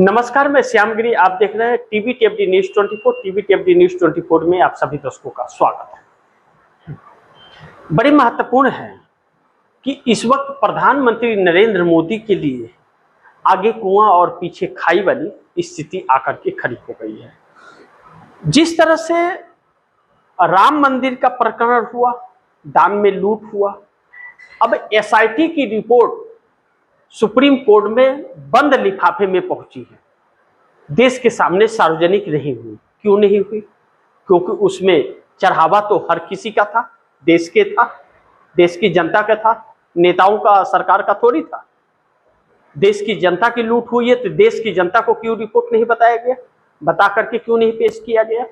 नमस्कार, मैं श्यामगिरी। आप देख रहे हैं टीवी टीएफडी न्यूज 24। टीवी टीएफडी न्यूज 24 में आप सभी दर्शकों का स्वागत है। बड़ी महत्वपूर्ण है कि इस वक्त प्रधानमंत्री नरेंद्र मोदी के लिए आगे कुआं और पीछे खाई वाली स्थिति आकर के खड़ी हो गई है। जिस तरह से राम मंदिर का प्रकरण हुआ, दान में लूट हुआ, अब एसआईटी की रिपोर्ट सुप्रीम कोर्ट में बंद लिफाफे में पहुंची है, देश के सामने सार्वजनिक नहीं हुई। क्यों नहीं हुई? क्योंकि उसमें चढ़ावा तो हर किसी का था, देश के था, देश की जनता का था, नेताओं का, सरकार का थोड़ी था। देश की जनता की लूट हुई है तो देश की जनता को क्यों रिपोर्ट नहीं बताया गया, बता करके क्यों नहीं पेश किया गया?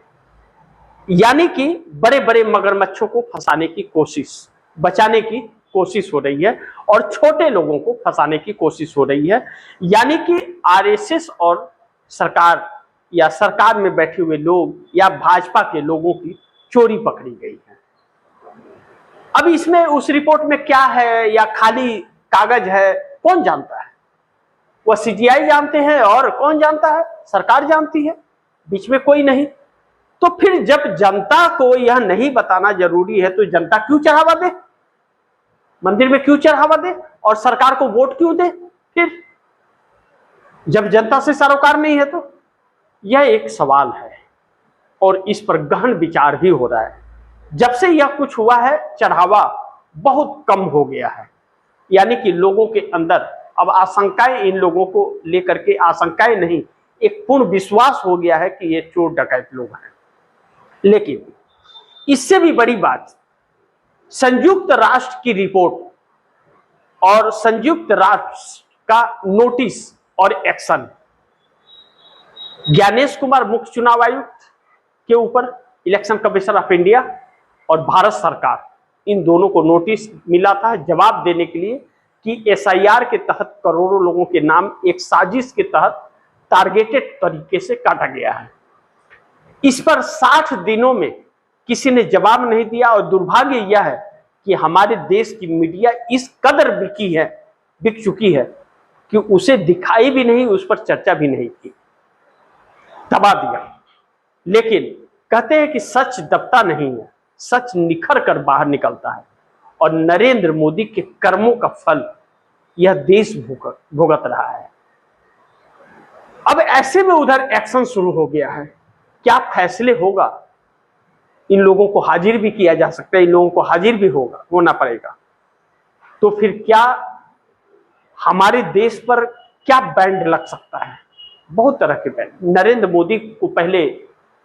यानी कि बड़े बड़े मगरमच्छों को फंसाने की कोशिश, बचाने की कोशिश हो रही है और छोटे लोगों को फंसाने की कोशिश हो रही है। यानी कि आरएसएस और सरकार या सरकार में बैठे हुए लोग या भाजपा के लोगों की चोरी पकड़ी गई है। अब इसमें उस रिपोर्ट में क्या है या खाली कागज है, कौन जानता है? वह सीजीआई जानते हैं और कौन जानता है? सरकार जानती है, बीच में कोई नहीं। तो फिर जब जनता को यह नहीं बताना जरूरी है तो जनता क्यों चढ़ावा दे, मंदिर में क्यों चढ़ावा दे और सरकार को वोट क्यों दे? फिर जब जनता से सरोकार नहीं है तो यह एक सवाल है और इस पर गहन विचार भी हो रहा है। जब से यह कुछ हुआ है, चढ़ावा बहुत कम हो गया है। यानी कि लोगों के अंदर अब आशंकाएं, इन लोगों को लेकर के आशंकाएं नहीं, एक पूर्ण विश्वास हो गया है कि ये चोर डकैत लोग हैं। लेकिन इससे भी बड़ी बात, संयुक्त राष्ट्र की रिपोर्ट और संयुक्त राष्ट्र का नोटिस और एक्शन, ज्ञानेश कुमार मुख्य चुनाव आयुक्त के ऊपर, इलेक्शन कमीशन ऑफ इंडिया और भारत सरकार, इन दोनों को नोटिस मिला था जवाब देने के लिए कि एसआईआर के तहत करोड़ों लोगों के नाम एक साजिश के तहत टारगेटेड तरीके से काटा गया है। इस पर 60 दिनों में किसी ने जवाब नहीं दिया और दुर्भाग्य यह है कि हमारे देश की मीडिया इस कदर बिक चुकी है कि उसे दिखाई भी नहीं, उस पर चर्चा भी नहीं की, दबा दिया। लेकिन कहते हैं कि सच दबता नहीं है, सच निखर कर बाहर निकलता है और नरेंद्र मोदी के कर्मों का फल यह देश भुगत रहा है। अब ऐसे में उधर एक्शन शुरू हो गया है। क्या फैसले होगा? इन लोगों को हाजिर भी किया जा सकता है, इन लोगों को हाजिर भी होना पड़ेगा। तो फिर क्या हमारे देश पर क्या बैंड लग सकता है? बहुत तरह के बैंड। नरेंद्र मोदी को पहले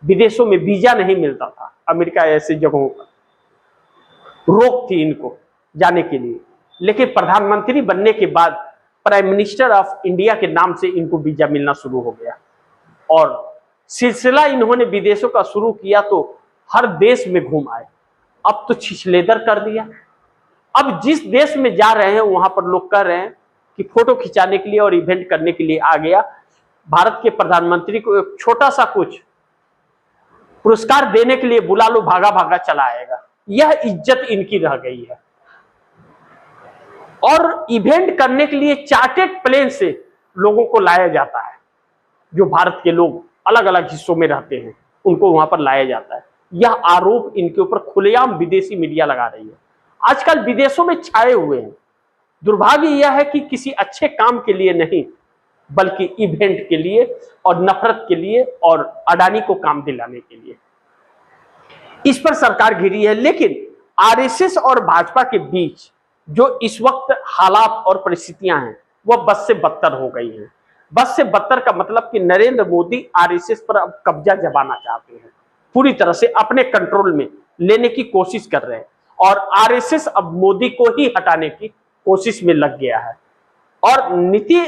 विदेशों में वीजा नहीं मिलता था, अमेरिका ऐसी जगहों पर रोक थी इनको जाने के लिए। लेकिन प्रधानमंत्री बनने के बाद प्राइम मिनिस्टर ऑफ इंडिया के नाम से इनको वीजा मिलना शुरू हो गया और सिलसिला इन्होंने विदेशों का शुरू किया तो हर देश में घूम आए। अब तो छिछलेदर कर दिया। अब जिस देश में जा रहे हैं वहां पर लोग कह रहे हैं कि फोटो खिंचाने के लिए और इवेंट करने के लिए आ गया, भारत के प्रधानमंत्री को एक छोटा सा कुछ पुरस्कार देने के लिए बुला लो, भागा भागा चला आएगा। यह इज्जत इनकी रह गई है। और इवेंट करने के लिए चार्टेड प्लेन से लोगों को लाया जाता है, जो भारत के लोग अलग अलग हिस्सों में रहते हैं उनको वहां पर लाया जाता है। यह आरोप इनके ऊपर खुलेआम विदेशी मीडिया लगा रही है, आजकल विदेशों में छाए हुए हैं। दुर्भाग्य यह है कि किसी अच्छे काम के लिए नहीं, बल्कि इवेंट के लिए और नफरत के लिए और अडानी को काम दिलाने के लिए इस पर सरकार घिरी है। लेकिन आरएसएस और भाजपा के बीच जो इस वक्त हालात और परिस्थितियां हैं वह बद से बदतर हो गई हैं। बद से बदतर का मतलब कि नरेंद्र मोदी आरएसएस पर अब कब्जा जमाना चाहते हैं, पूरी तरह से अपने कंट्रोल में लेने की कोशिश कर रहे हैं और आरएसएस अब मोदी को ही हटाने की कोशिश में लग गया है। और नितिन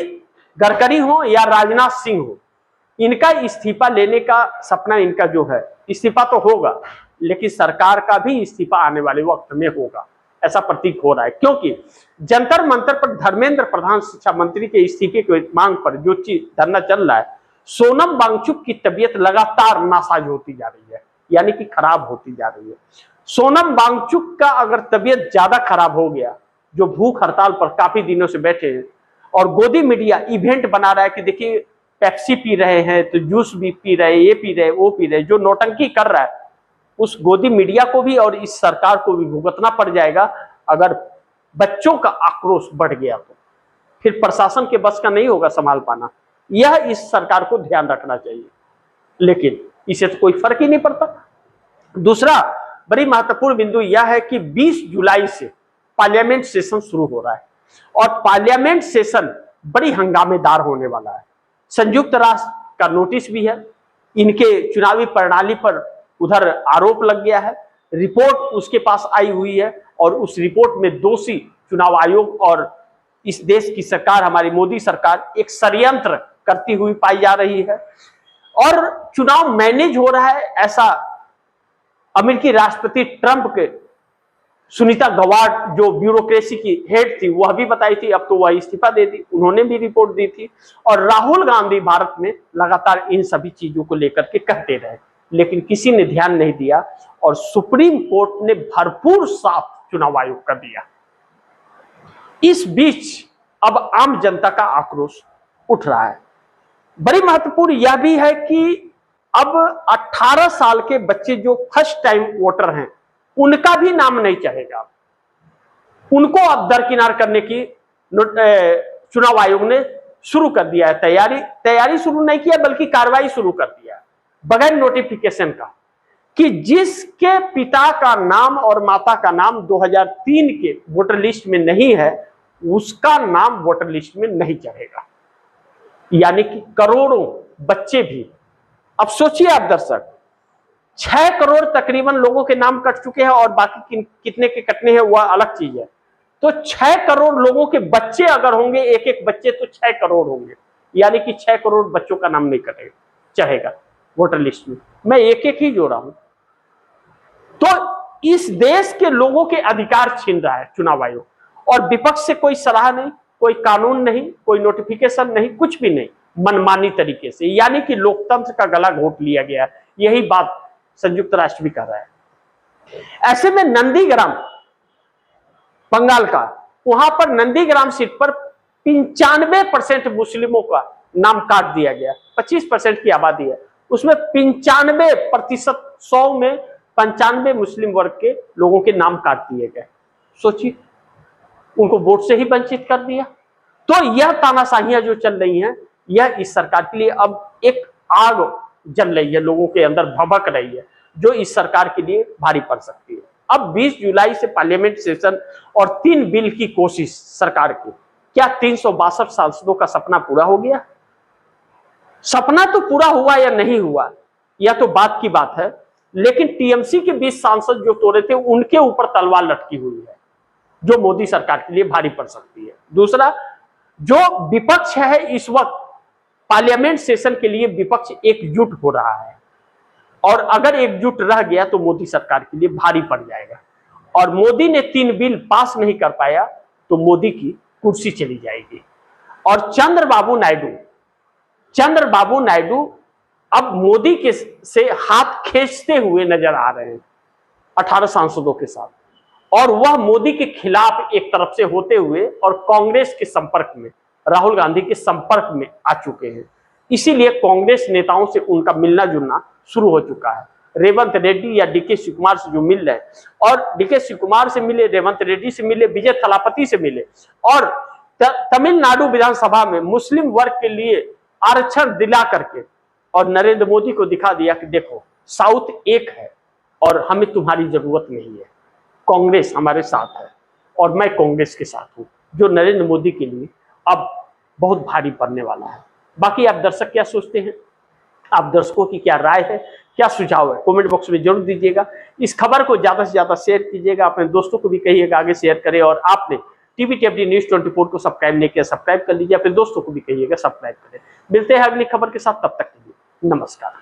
गडकरी हो या राजनाथ सिंह हो, इनका इस्तीफा लेने का सपना इनका जो है, इस्तीफा तो होगा लेकिन सरकार का भी इस्तीफा आने वाले वक्त में होगा, ऐसा प्रतीक हो रहा है। क्योंकि जंतर मंतर पर धर्मेंद्र प्रधान शिक्षा मंत्री के इस्तीफे की मांग पर जो चीज धरना चल रहा है, सोनम वांगचुक की तबीयत लगातार नासाज होती जा रही है, यानी कि खराब होती जा रही है। सोनम वांगचुक का अगर तबीयत ज्यादा खराब हो गया, जो भूख हड़ताल पर काफी दिनों से बैठे हैं और गोदी मीडिया इवेंट बना रहा है कि देखिए पेप्सी पी रहे हैं तो जूस भी पी रहे, ये पी रहे, वो पी रहे, जो नौटंकी कर रहा है उस गोदी मीडिया को भी और इस सरकार को भी भुगतना पड़ जाएगा। अगर बच्चों का आक्रोश बढ़ गया तो फिर प्रशासन के बस का नहीं होगा संभाल पाना। यह इस सरकार को ध्यान रखना चाहिए, लेकिन इसे तो कोई फर्क ही नहीं पड़ता। दूसरा बड़ी महत्वपूर्ण बिंदु यह है कि 20 जुलाई से पार्लियामेंट सेशन शुरू हो रहा है और पार्लियामेंट सेशन बड़ी हंगामेदार होने वाला है। संयुक्त राष्ट्र का नोटिस भी है, इनके चुनावी प्रणाली पर उधर आरोप लग गया है, रिपोर्ट उसके पास आई हुई है और उस रिपोर्ट में दोषी चुनाव आयोग और इस देश की सरकार, हमारी मोदी सरकार एक षड्यंत्र करती हुई पाई जा रही है और चुनाव मैनेज हो रहा है, ऐसा अमेरिकी राष्ट्रपति ट्रंप के सुनीता गवार्ड जो ब्यूरोक्रेसी की हेड थी वह भी बताई थी। अब तो वह इस्तीफा दे दी, उन्होंने भी रिपोर्ट दी थी और राहुल गांधी भारत में लगातार इन सभी चीजों को लेकर के कहते रहे, लेकिन किसी ने ध्यान नहीं दिया और सुप्रीम कोर्ट ने भरपूर साथ चुनाव आयोग का दिया। इस बीच अब आम जनता का आक्रोश उठ रहा है। बड़ी महत्वपूर्ण यह भी है कि अब 18 साल के बच्चे जो फर्स्ट टाइम वोटर हैं उनका भी नाम नहीं चढ़ेगा, उनको अब दरकिनार करने की चुनाव आयोग ने शुरू कर दिया है। तैयारी शुरू नहीं किया बल्कि कार्रवाई शुरू कर दिया बगैर नोटिफिकेशन का कि जिसके पिता का नाम और माता का नाम 2003 के वोटर लिस्ट में नहीं है उसका नाम वोटर लिस्ट में नहीं चढ़ेगा। यानी कि करोड़ों बच्चे भी, अब सोचिए आप दर्शक, 6 करोड़ तकरीबन लोगों के नाम कट चुके हैं और बाकी कितने के कटने हैं वह अलग चीज है। तो 6 करोड़ लोगों के बच्चे अगर होंगे, एक एक बच्चे तो 6 करोड़ होंगे, यानी कि 6 करोड़ बच्चों का नाम नहीं कटेगा, चढ़ेगा वोटर लिस्ट में। मैं एक एक ही जोड़ा हूं। तो इस देश के लोगों के अधिकार छीन रहा है चुनाव आयोग और विपक्ष से कोई सलाह नहीं, कोई कानून नहीं, कोई नोटिफिकेशन नहीं, कुछ भी नहीं, मनमानी तरीके से, यानी कि लोकतंत्र का गला घोट लिया गया। यही बात संयुक्त राष्ट्र भी कर रहा है। ऐसे में नंदीग्राम बंगाल का, वहां पर नंदीग्राम सीट पर 95% मुस्लिमों का नाम काट दिया गया। 25% की आबादी है, उसमें 95%, 100 में 95 मुस्लिम वर्ग के लोगों के नाम काट दिए गए। सोचिए, उनको वोट से ही वंचित कर दिया। तो यह तानाशाहियां जो चल रही हैं, यह इस सरकार के लिए अब एक आग जल रही है, लोगों के अंदर भभक रही है, जो इस सरकार के लिए भारी पड़ सकती है। अब 20 जुलाई से पार्लियामेंट सेशन और 3 बिल की कोशिश सरकार की, क्या 362 सांसदों का सपना पूरा हो गया? सपना तो पूरा हुआ या नहीं हुआ यह तो बात की बात है, लेकिन टीएमसी के 20 सांसद जो तोड़े थे उनके ऊपर तलवार लटकी हुई है, जो मोदी सरकार के लिए भारी पड़ सकती है। दूसरा, जो विपक्ष है इस वक्त पार्लियामेंट सेशन के लिए विपक्ष एकजुट हो रहा है और अगर एकजुट रह गया तो मोदी सरकार के लिए भारी पड़ जाएगा और मोदी ने 3 बिल पास नहीं कर पाया तो मोदी की कुर्सी चली जाएगी। और चंद्रबाबू नायडू अब मोदी के से हाथ खींचते हुए नजर आ रहे हैं 18 सांसदों के साथ, और वह मोदी के खिलाफ एक तरफ से होते हुए और कांग्रेस के संपर्क में, राहुल गांधी के संपर्क में आ चुके हैं। इसीलिए कांग्रेस नेताओं से उनका मिलना जुलना शुरू हो चुका है। रेवंत रेड्डी या डीके शिव कुमार से जो मिल रहे हैं, और डीके शिव कुमार से मिले, रेवंत रेड्डी से मिले, विजय थलापति से मिले, और तमिलनाडु विधानसभा में मुस्लिम वर्ग के लिए आरक्षण दिला करके और नरेंद्र मोदी को दिखा दिया कि देखो साउथ एक है और हमें तुम्हारी जरूरत नहीं है, कांग्रेस हमारे साथ है और मैं कांग्रेस के साथ हूं, जो नरेंद्र मोदी के लिए अब बहुत भारी पड़ने वाला है। बाकी आप दर्शक क्या सोचते हैं? आप दर्शकों की क्या राय है, क्या सुझाव है, कमेंट बॉक्स में जरूर दीजिएगा। इस खबर को ज्यादा से ज्यादा शेयर कीजिएगा, अपने दोस्तों को भी कहिएगा आगे शेयर करें, और आपने टीवी टीएफडी न्यूज़ 24 को सब्सक्राइब नहीं किया सब्सक्राइब कर लीजिए, फिर दोस्तों को भी कहिएगा सब्सक्राइब करें। मिलते हैं अगली खबर के साथ, तब तक के लिए नमस्कार।